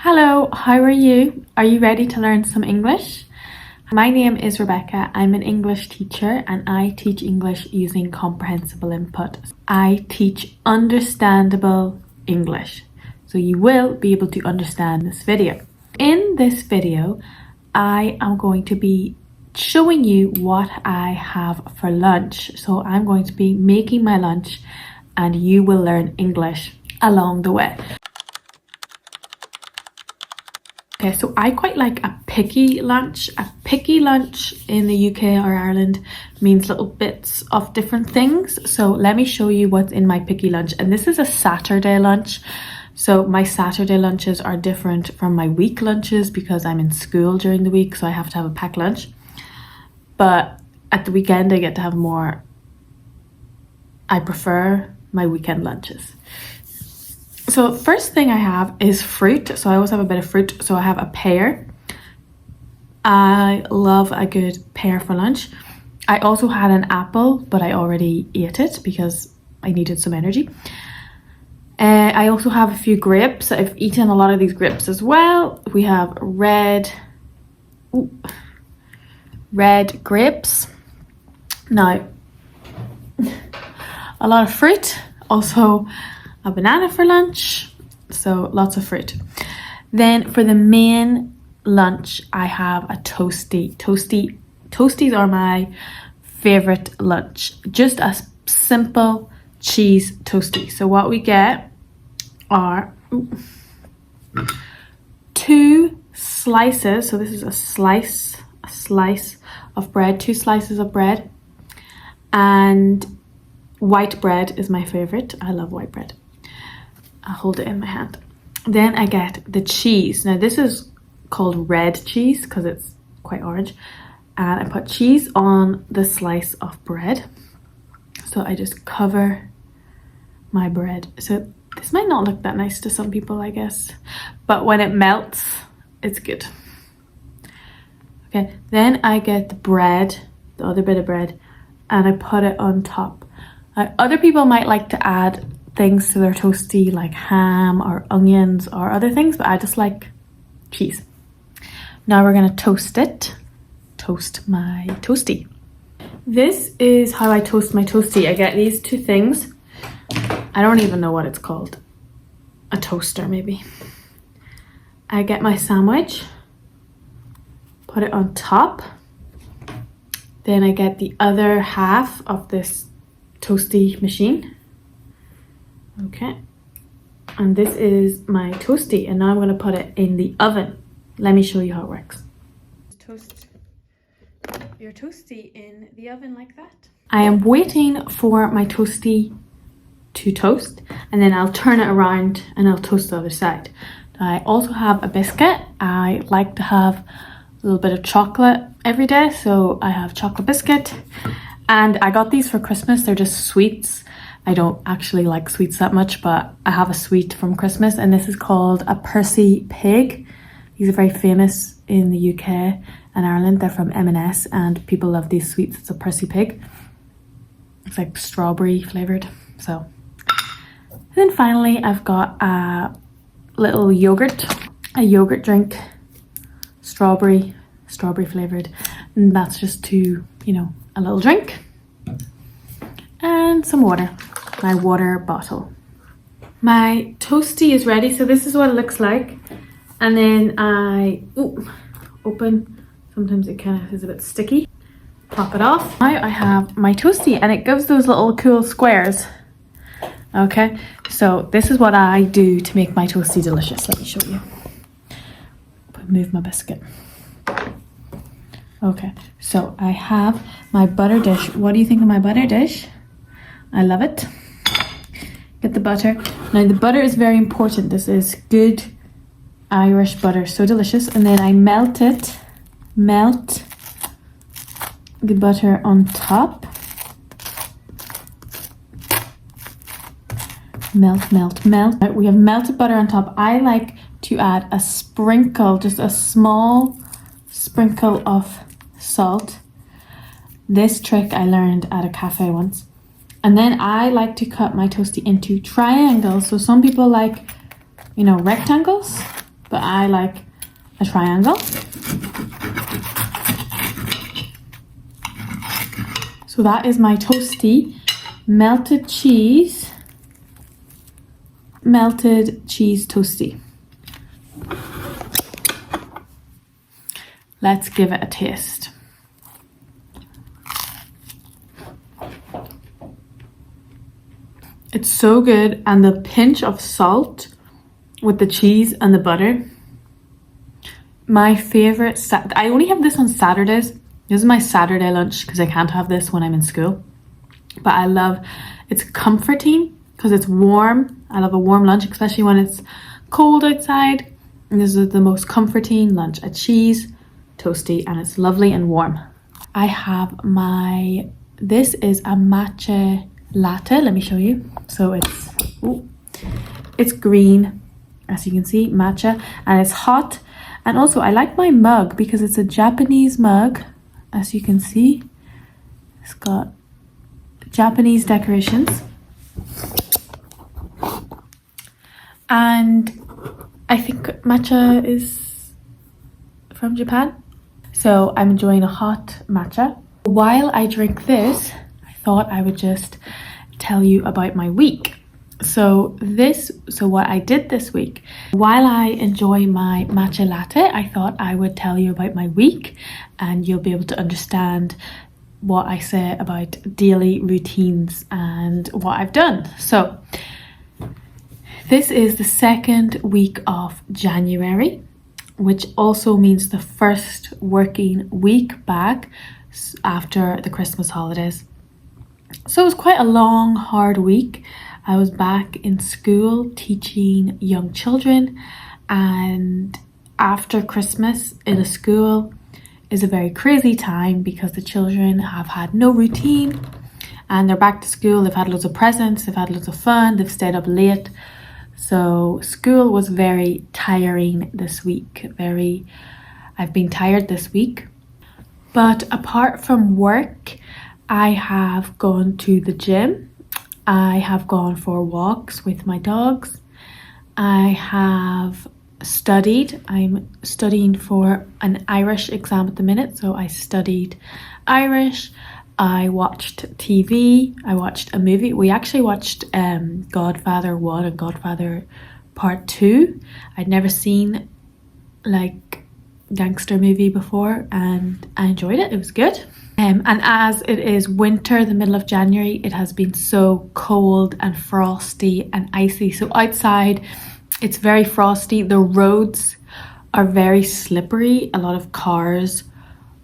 Hello, how are you? Are you ready to learn some English? My name is Rebecca. I'm an English teacher and I teach English using Comprehensible Input. I teach understandable English, so you will be able to understand this video. In this video, I am going to be showing you what I have for lunch. So I'm going to be making my lunch and you will learn English along the way. Okay, so I quite like a picky lunch. A picky lunch in the UK or Ireland means little bits of different things. So let me show you what's in my picky lunch. And this is a Saturday lunch. So my Saturday lunches are different from my week lunches because I'm in school during the week, so I have to have a packed lunch. But at the weekend I get to have more. I prefer my weekend lunches. So first thing I have is fruit. So I always have a bit of fruit. So I have a pear. I love a good pear for lunch. I also had an apple, but I already ate it because I needed some energy. I also have a few grapes. I've eaten a lot of these grapes as well. We have red grapes. Now, a lot of fruit. Also a banana for lunch, so lots of fruit. Then for the main lunch, I have a toastie. Toasties are my favorite lunch. Just a simple cheese toastie. So what we get are 2 slices. So this is a slice of bread, 2 slices of bread, and white bread is my favorite. I love white bread. I'll hold it in my hand. Then I get the cheese. Now this is called red cheese because it's quite orange. And I put cheese on the slice of bread. So I just cover my bread. So this might not look that nice to some people, I guess. But when it melts, it's good. Okay, then I get the bread, the other bit of bread, and I put it on top. Other people might like to add things to their toastie like ham or onions or other things, but I just like cheese. Now we're going to toast it. Toast my toastie. This is how I toast my toastie. I get these 2 things. I don't even know what it's called. A toaster maybe. I get my sandwich, put it on top. Then I get the other half of this toastie machine. Okay, and this is my toastie, and now I'm going to put it in the oven. Let me show you how it works. Toast your toastie in the oven like that. I am waiting for my toastie to toast, and then I'll turn it around and I'll toast the other side. I also have a biscuit. I like to have a little bit of chocolate every day, so I have chocolate biscuit. And I got these for Christmas. They're just sweets. I don't actually like sweets that much, but I have a sweet from Christmas, and this is called a Percy Pig. These are very famous in the UK and Ireland. They're from M&S, and people love these sweets. It's a Percy Pig. It's like strawberry flavoured. So, and then finally I've got a little yogurt, a yogurt drink, strawberry flavoured, and that's just to, a little drink. And some water, my water bottle. My toastie is ready, so this is what it looks like. And then I open, sometimes it kind of is a bit sticky. Pop it off. Now I have my toastie, and it gives those little cool squares. Okay, so this is what I do to make my toastie delicious. Let me show you. Move my biscuit. Okay, so I have my butter dish. What do you think of my butter dish? I love it. Get the butter. Now the butter is very important. This is good Irish butter, so delicious. And then I melt the butter on top. Melt. We have melted butter on top. I like to add a sprinkle, just a small sprinkle of salt. This trick I learned at a cafe once. And then I like to cut my toastie into triangles. So some people like, rectangles, but I like a triangle. So that is my toastie, melted cheese toastie. Let's give it a taste. It's so good, and the pinch of salt with the cheese and the butter. My favorite, I only have this on Saturdays. This is my Saturday lunch because I can't have this when I'm in school. But I love, it's comforting because it's warm. I love a warm lunch, especially when it's cold outside. And this is the most comforting lunch, a cheese toastie, and it's lovely and warm. I have this is a matcha latte. Let me show you. So it's green, as you can see, matcha, and it's hot. And also I like my mug because it's a Japanese mug, as you can see. It's got Japanese decorations, and I think matcha is from Japan. So I'm enjoying a hot matcha. While I drink this, I thought I would just tell you about my week. So what I did this week, while I enjoy my matcha latte, I thought I would tell you about my week, and you'll be able to understand what I say about daily routines and what I've done. So this is the second week of January, which also means the first working week back after the Christmas holidays. So it was quite a long, hard week. I was back in school teaching young children, and after Christmas in a school is a very crazy time because the children have had no routine and they're back to school. They've had loads of presents, they've had loads of fun, they've stayed up late. So school was very tiring this week. I've been tired this week. But apart from work, I have gone to the gym. I have gone for walks with my dogs. I have studied. I'm studying for an Irish exam at the minute, so I studied Irish. I watched TV. I watched a movie. We actually watched Godfather 1 and Godfather Part 2. I'd never seen like gangster movie before, and I enjoyed it. It was good. And as it is winter, the middle of January, it has been so cold and frosty and icy. So outside, it's very frosty. The roads are very slippery. A lot of cars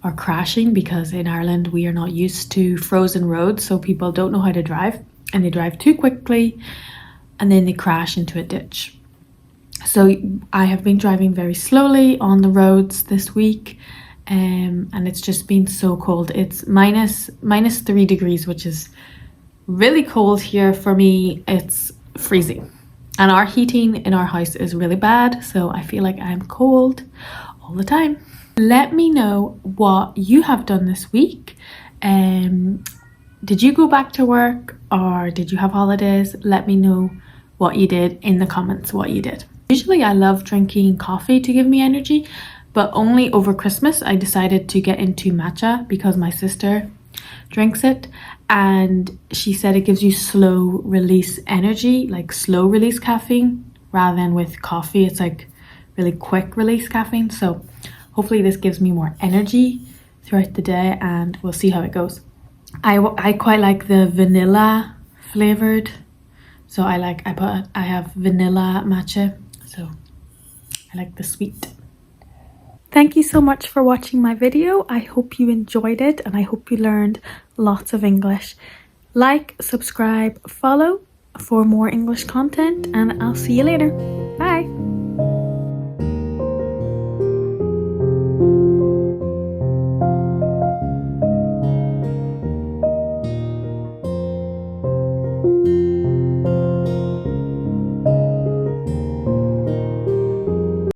are crashing because in Ireland, we are not used to frozen roads. So people don't know how to drive, and they drive too quickly, and then they crash into a ditch. So I have been driving very slowly on the roads this week. And it's just been so cold. It's minus 3 degrees, which is really cold here. For me, it's freezing. And our heating in our house is really bad, so I feel like I'm cold all the time. Let me know what you have done this week. Did you go back to work or did you have holidays? Let me know what you did in the comments, what you did. Usually I love drinking coffee to give me energy, but only over Christmas I decided to get into matcha because my sister drinks it and she said it gives you slow release energy, like slow release caffeine, rather than with coffee it's like really quick release caffeine. So hopefully this gives me more energy throughout the day, and we'll see how it goes. I quite like the vanilla flavored, so I have vanilla matcha, so I like the sweet. Thank you so much for watching my video. I hope you enjoyed it and I hope you learned lots of English. Like, subscribe, follow for more English content, and I'll see you later.